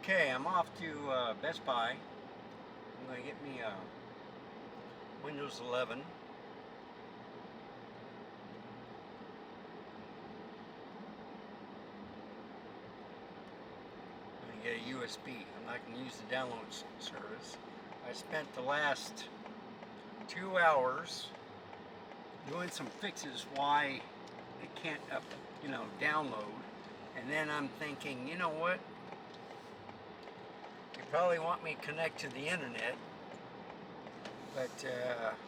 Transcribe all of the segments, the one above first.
Okay, I'm off to Best Buy. I'm going to get me a Windows 11. I'm going to get a USB. I'm not going to use the download service. I spent the last 2 hours doing some fixes why it can't download. And then I'm thinking, you know what? You probably want me to connect to the internet, but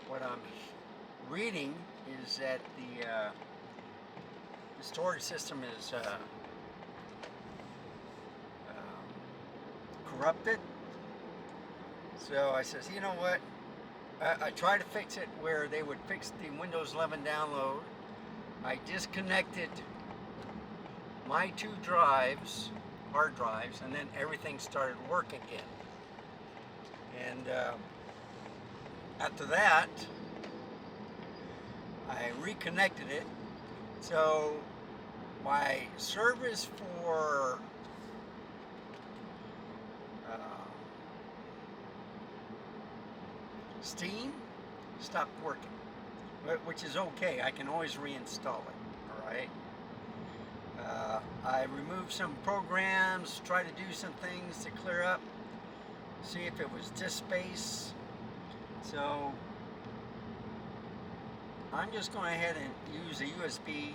what I'm reading is that the storage system is corrupted. So I says, you know what? I tried to fix it where they would fix the Windows 11 download. I disconnected my 2 drives, hard drives, and then everything started working again. And after that, I reconnected it. So my service for Steam stopped working, which is okay. I can always reinstall it. All right. I removed some programs, tried to do some things to clear up, see if it was disk space. So I'm just going ahead and use a USB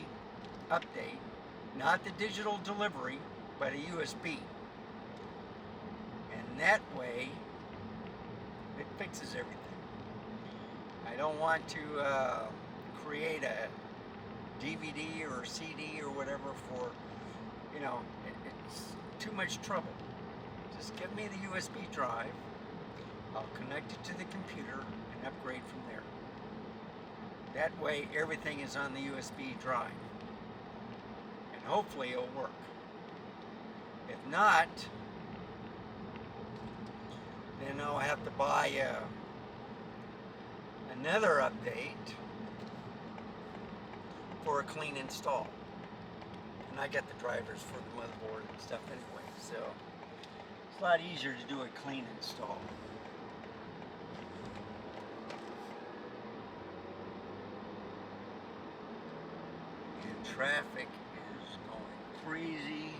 update, not the digital delivery, but a USB. And that way, it fixes everything. I don't want to create a DVD or CD or whatever for, it's too much trouble. Just give me the USB drive. I'll connect it to the computer and upgrade from there. That way everything is on the USB drive. And hopefully it'll work. If not, then I'll have to buy another update for a clean install. And I got the drivers for the motherboard and stuff anyway, so it's a lot easier to do a clean install. And traffic is going crazy,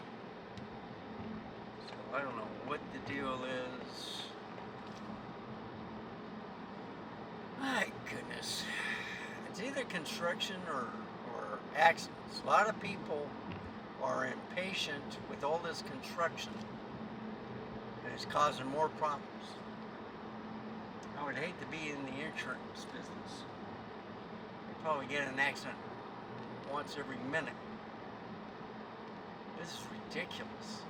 so I don't know what the deal is. My goodness. It's either construction or accidents. A lot of people are impatient with all this construction, and it's causing more problems. I would hate to be in the insurance business. You'd probably get in an accident once every minute. This is ridiculous.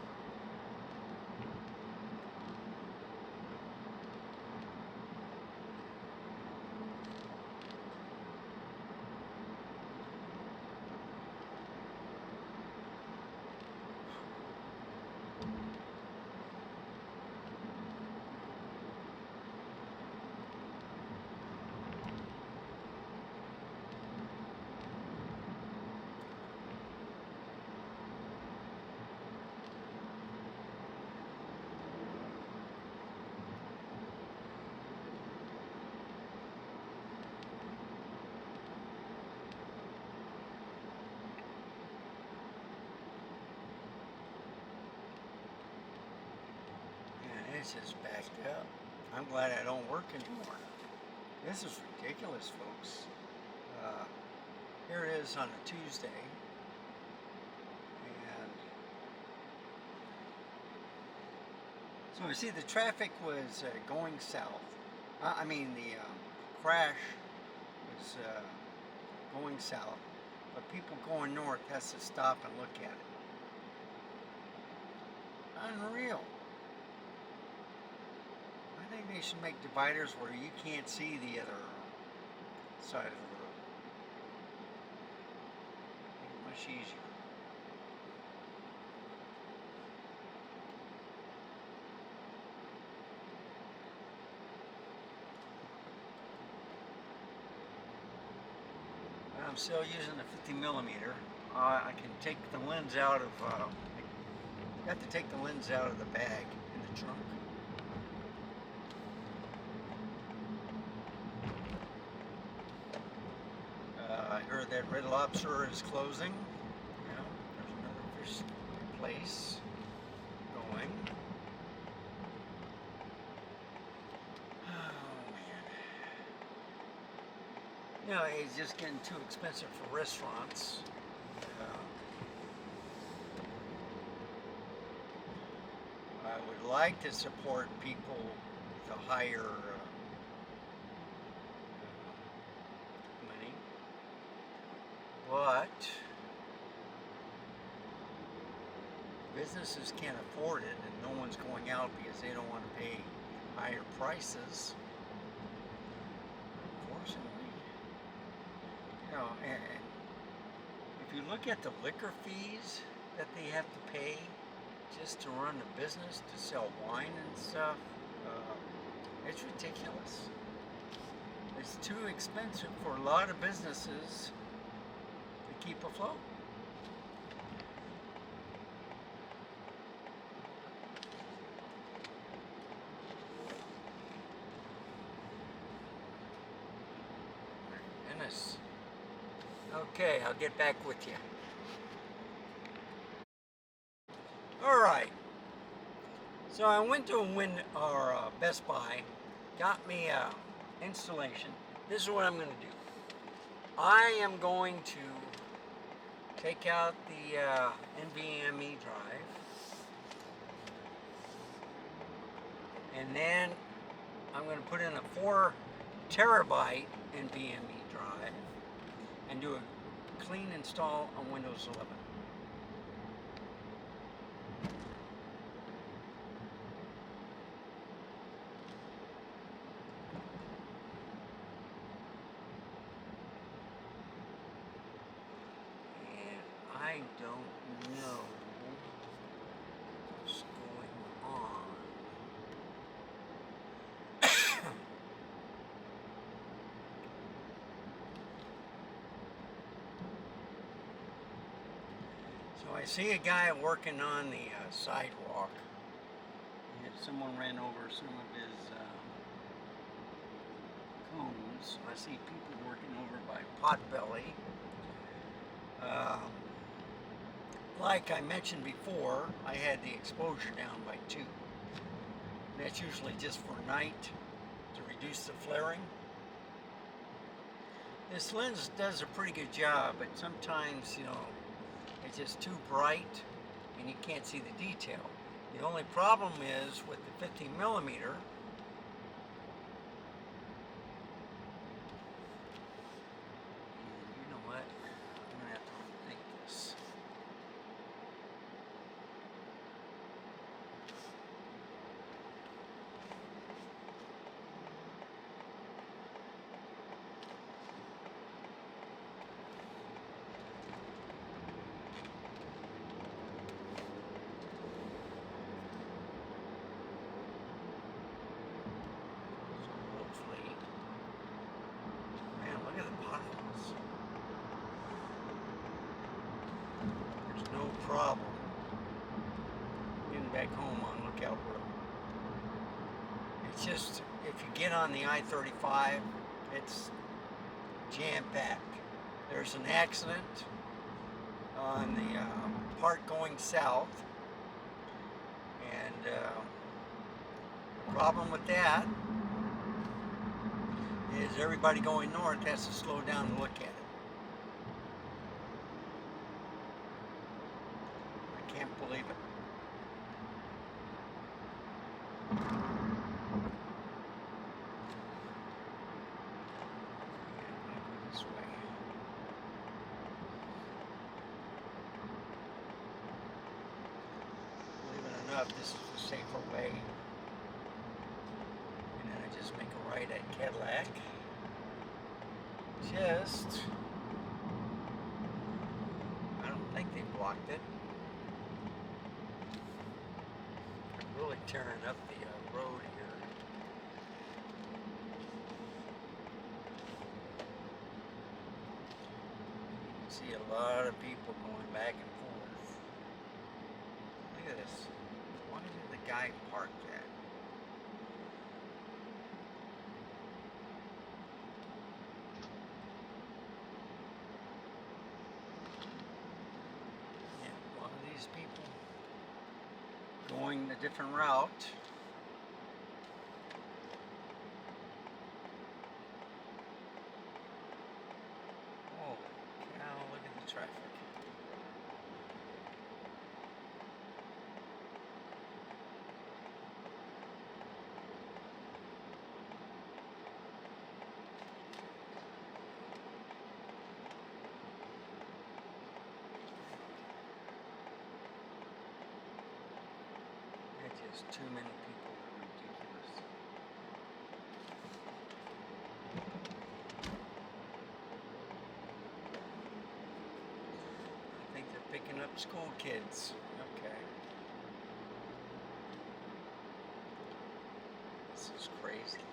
It's just backed up. I'm glad I don't work anymore. This is ridiculous, folks. Here it is on a Tuesday. And so you see the traffic was going south. The crash was going south. But people going north has to stop and look at it. Unreal. I think they should make dividers where you can't see the other side of the road. Make it much easier. I'm still using the 50 millimeter. I can take the lens out of You have to take the lens out of the bag in the trunk. I heard that Red Lobster is closing. Yeah, there's another fish place going. Oh man. You know, it's just getting too expensive for restaurants. I would like to support people with a higher money, but businesses can't afford it, and no one's going out because they don't want to pay higher prices. Unfortunately, you know, and if you look at the liquor fees that they have to pay just to run the business, to sell wine and stuff, it's ridiculous. It's too expensive for a lot of businesses to keep afloat. Goodness. Okay, I'll get back with you. All right. So I went to Best Buy, got me a installation. This is what I'm going to do. I am going to take out the NVMe drive, and then I'm going to put in a 4 terabyte NVMe drive and do a clean install on Windows 11. I don't know what's going on. So I see a guy working on the sidewalk. Someone ran over some of his cones. I see people working over by Potbelly. Like I mentioned before, I had the exposure down by 2. That's usually just for night to reduce the flaring. This lens does a pretty good job, but sometimes, you know, it's just too bright and you can't see the detail. The only problem is with the 50 millimeter, you know what, I'm going to have to rethink this. Problem getting back home on Lookout Road. It's just, if you get on the I-35, it's jam-packed. There's an accident on the part going south, and the problem with that is everybody going north has to slow down and look at it. Can't believe it. This way. Believe it or not, this is the safer way. And then I just make a right at Cadillac. I don't think they blocked it. Really tearing up the road here. You can see a lot of people going back and forth. Look Look at this. Why did the guy park that? Yeah, a lot of these people going a different route. Oh, cow, look at the traffic. It's just too many people. Ridiculous. I think they're picking up school kids. Okay. This is crazy.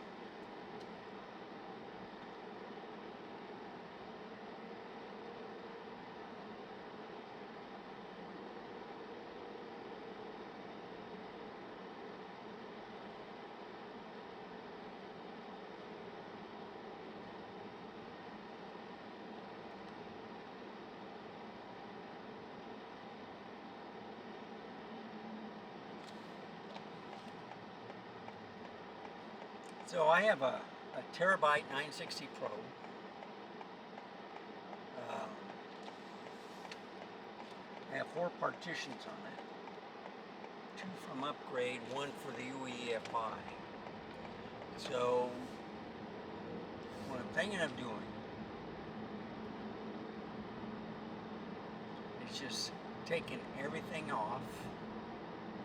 So I have a terabyte 960 Pro. I have 4 partitions on it. 2 from upgrade, 1 for the UEFI. So what I'm thinking of doing is just taking everything off,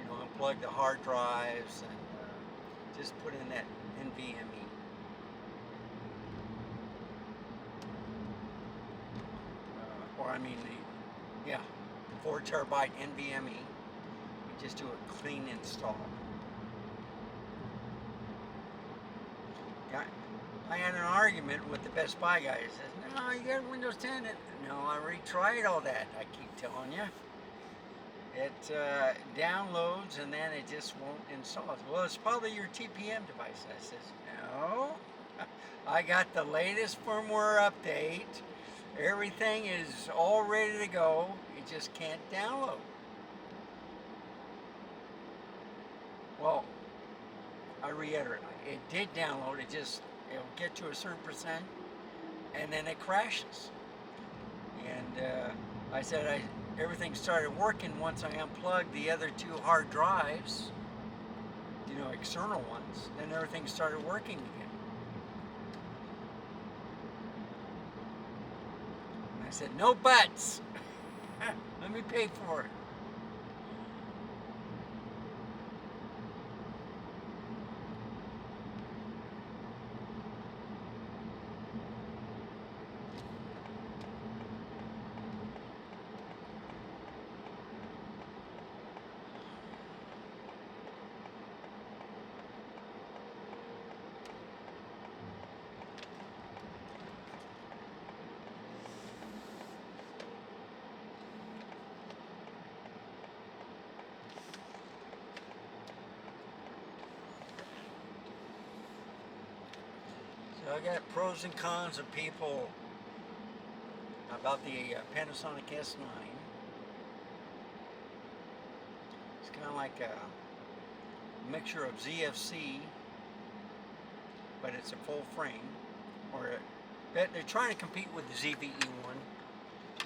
unplug the hard drives and just put in that NVMe. The 4 terabyte NVMe. We just do a clean install. I had an argument with the Best Buy guy. He says, no, you got Windows 10. No, I already tried all that. I keep telling you. It downloads and then it just won't install. Well, it's probably your TPM device. I says, no. I got the latest firmware update. Everything is all ready to go. It just can't download. Well, I reiterate, it did download. It'll get to a certain percent and then it crashes. And I said everything started working once I unplugged the other 2 hard drives, external ones. Then everything started working again. And I said, no buts. Let me pay for it. So I got pros and cons of people about the Panasonic S9. It's kind of like a mixture of ZFC, but it's a full frame. Or they're trying to compete with the ZVE1.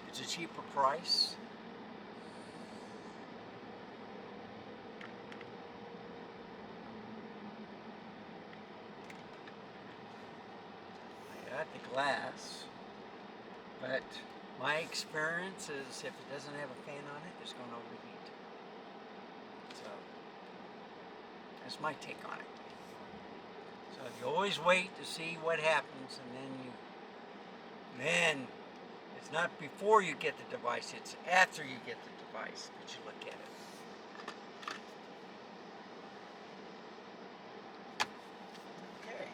It's a cheaper price. I got the glass, but my experience is if it doesn't have a fan on it, it's going to overheat. So that's my take on it. So you always wait to see what happens, and then it's not before you get the device, it's after you get the device that you look at it. Okay.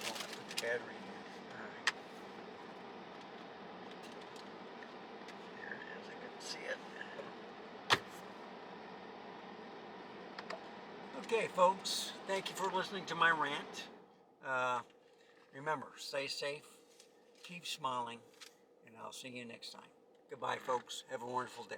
Oh, I put the battery in. Alright. see it. Okay, folks, thank you for listening to my rant. Remember, stay safe, keep smiling, and I'll see you next time. Goodbye, folks. Have a wonderful day.